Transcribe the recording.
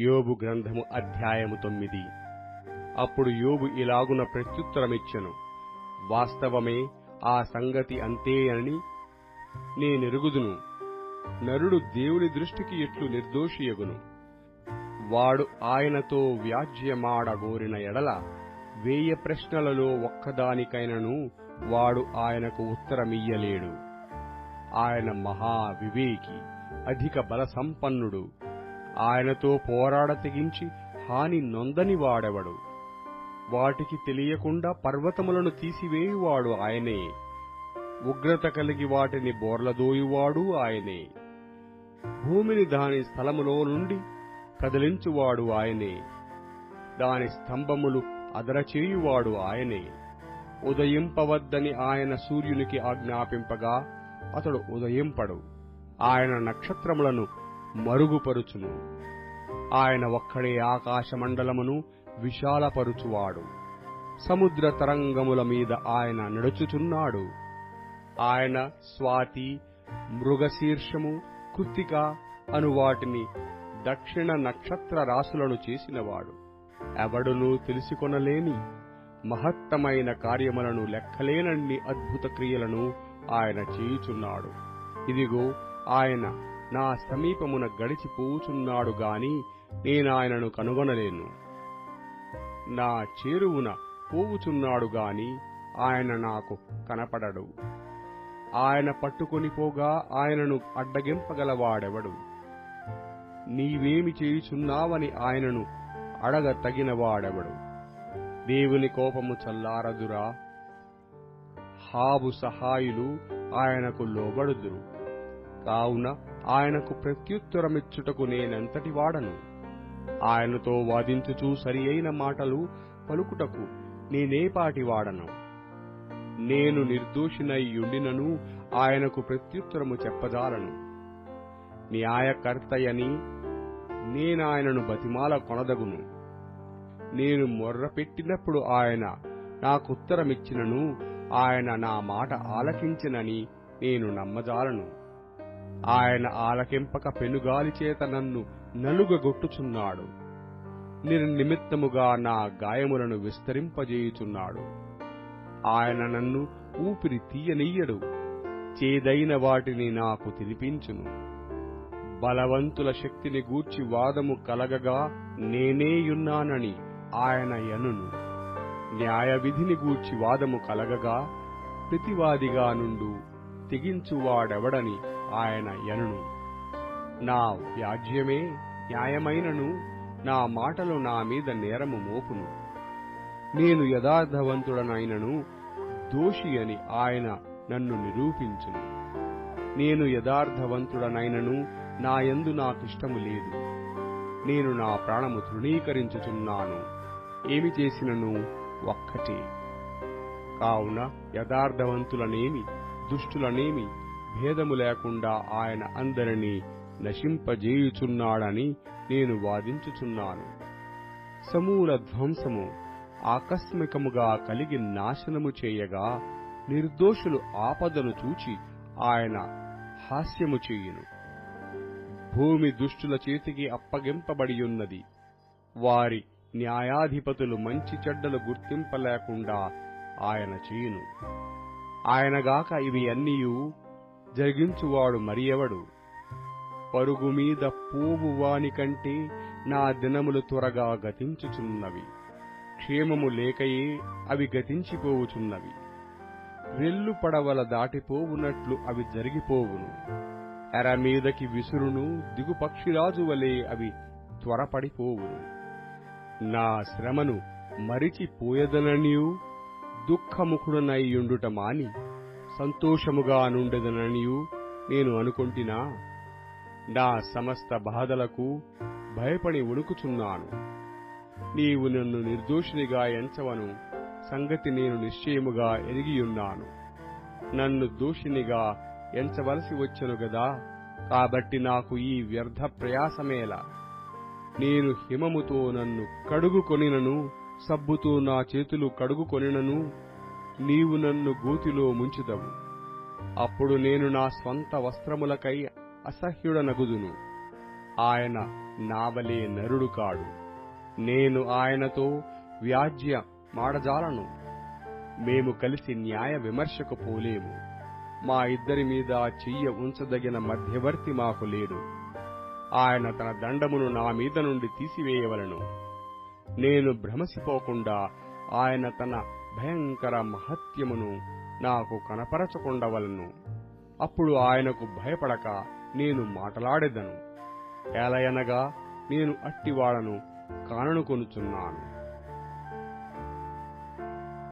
యోబు గ్రంథము అధ్యాయము 9. అప్పుడు యోబు ఇలాగున ప్రత్యుత్తరమిచ్చెను: వాస్తవమే, ఆ సంగతి అంతే అని నేనెరుగుదును. నరుడు దేవుని దృష్టికి ఎట్లు నిర్దోషియగును? వాడు ఆయనతో వ్యాజ్యమాడగోరిన ఎడల 1000 ప్రశ్నలలో ఒక్కదానికైనను వాడు ఆయనకు ఉత్తరమియ్యలేడు. ఆయన మహావివేకి, అధిక బల సంపన్నుడు. ఆయనతో పోరాడ తెగించి హాని నొందని వాడెవడు? వాటికి తెలియకుండా పర్వతములను తీసివేయువాడు ఆయనే. ఉగ్రత కలిగి వాటిని బోర్లదోయువాడు ఆయనే. భూమిని దాని స్థలములో నుండి కదిలించువాడు ఆయనే. దాని స్తంభములు అదరచేయువాడు ఆయనే. ఉదయింపవద్దని ఆయన సూర్యునికి ఆజ్ఞాపింపగా అతడు ఉదయింపడు. ఆయన నక్షత్రములను మరుగుపరుచును. ఆయన ఒక్కడే ఆకాశమండలమును విశాలపరుచువాడు. సముద్ర తరంగముల మీద ఆయన నడుచుచున్నాడు. ఆయన స్వాతి, మృగశీర్షము, కృత్తిక అను వాటిని దక్షిణ నక్షత్ర రాశులను చేసినవాడు. ఎవడునూ తెలుసుకొనలేని మహత్తమైన కార్యములను, లెక్కలేనన్ని అద్భుత క్రియలను ఆయన చేయుచున్నాడు. ఇదిగో, ఆయన నా సమీపమున గడిచిపోవుచున్నాడు గాని నేనాయనను కనుగొనలేను. నా చేరువున పోవుచున్నాడు గాని ఆయన నాకు కనపడడు. ఆయన పట్టుకొని పోగా ఆయనను అడ్డగింపగలవాడెవడు? నీవేమి చేయుచున్నావని ఆయనను అడగ తగినవాడెవడు? దేవుని కోపము చల్లారదురా? హాబు సహాయులు ఆయనకు లోబడుదురు. కావున ఆయనకు ప్రత్యుత్తరమిచ్చుటకు నేనెంతటి వాడను? ఆయనతో వాదించుచూ సరి అయిన మాటలు పలుకుటకు నేనేపాటి వాడను? నేను నిర్దోషినైయుండినను ఆయనకు ప్రత్యుత్తరము చెప్పజాలను. న్యాయకర్తయని నేనాయనను బతిమాల కొనదగును. నేను మొర్రపెట్టినప్పుడు ఆయన నాకుత్తరమిచ్చినను ఆయన నా మాట ఆలకించినని నేను నమ్మజాలను. ఆయన ఆలకింపక పెనుగాలి చేత నన్ను నలుగగొట్టుచున్నాడు. నిర్నిమిత్తముగా నా గాయములను విస్తరింపజేయుచున్నాడు. ఆయన నన్ను ఊపిరి తీయనియ్యడు. చేదైన వాటిని నాకు తినిపించును. బలవంతుల శక్తిని గూర్చి వాదము కలగగా నేనేయున్నానని ఆయన యనును. న్యాయవిధిని గూర్చి వాదము కలగగా ప్రతివాదిగా నుండు తెగించువాడెవడని ఆయన యనును. నా వ్యాజ్యమే న్యాయమైనను నా మాటలు నా మీద నేరము మోపును. నేను యథార్థవంతుడనైనను దోషి అని ఆయన నన్ను నిరూపించును. నేను యథార్థవంతుడనైనను నా యందు నాకిష్టము లేదు. నేను నా ప్రాణము తృణీకరించుచున్నాను. ఏమి చేసినను ఒక్కటే. కావున యథార్థవంతులనేమి దుష్టులనేమి భేదము లేకుండా ఆయన అందరినీ నశింపజేయుచున్నాడని నేను వాదించుచున్నాను. సమూల ధ్వంసము ఆకస్మికముగా కలిగి నాశనము చేయగా నిర్దోషులు ఆపదను చూచి ఆయన హాస్యము చేయును. భూమి దుష్టుల చేతికి అప్పగింపబడియున్నది. వారి న్యాయాధిపతులు మంచి చెడ్డలు గుర్తింపలేకుండా ఆయన చేయును. ఆయనగాక ఇవి అన్నియూ జరిగించువాడు మరి ఎవడు? పరుగు మీద పోవు వానికంటే నా దినములు త్వరగా గతించుచున్నవి. క్షేమము లేకయే అవి గతించిపోవుచున్నవి. రెల్లు పడవల దాటిపోవునట్లు అవి జరిగిపోవును. ఎర మీదకి విసురును దిగుపక్షిరాజు వలె అవి త్వరపడిపోవును. నా శ్రమను మరిచిపోయదననియూ దుఃఖముఖుడనైయుండుట మాని సంతోషముగా నుండెదననియూ నేను అనుకొంటినా? నా సమస్త బాధలకు భయపడి వణుకుచున్నాను. నీవు నన్ను నిర్దోషినిగా ఎంచవను సంగతి నేను నిశ్చయముగా ఎరిగియున్నాను. నన్ను దోషినిగా ఎంచవలసి వచ్చెను గదా, కాబట్టి నాకు ఈ వ్యర్థ ప్రయాసమేలా? నేను హిమముతో నన్ను కడుగుకొనినను, సబ్బుతో నా చేతులు కడుగుకొనినను నీవు నన్ను గోతిలో ముంచుదవు. అప్పుడు నేను నా స్వంత వస్త్రములకై అసహ్యుడనగుదును. ఆయన నావలే నరుడు కాడు. నేను ఆయనతో వ్యాజ్య మాడజాలను. మేము కలిసి న్యాయ విమర్శకు పోలేము. మా ఇద్దరి మీద చెయ్య ఉంచదగిన మధ్యవర్తి మాకు లేడు. ఆయన తన దండమును నా మీద నుండి తీసివేయవలను. నేను భ్రమసిపోకుండా ఆయన తన భయంకర మహత్యమును నాకు కనపరచకుండవలను. అప్పుడు ఆయనకు భయపడక నేను మాటలాడెదను. ఏలయనగా నేను అట్టివాడను కాననుకొనుచున్నాను.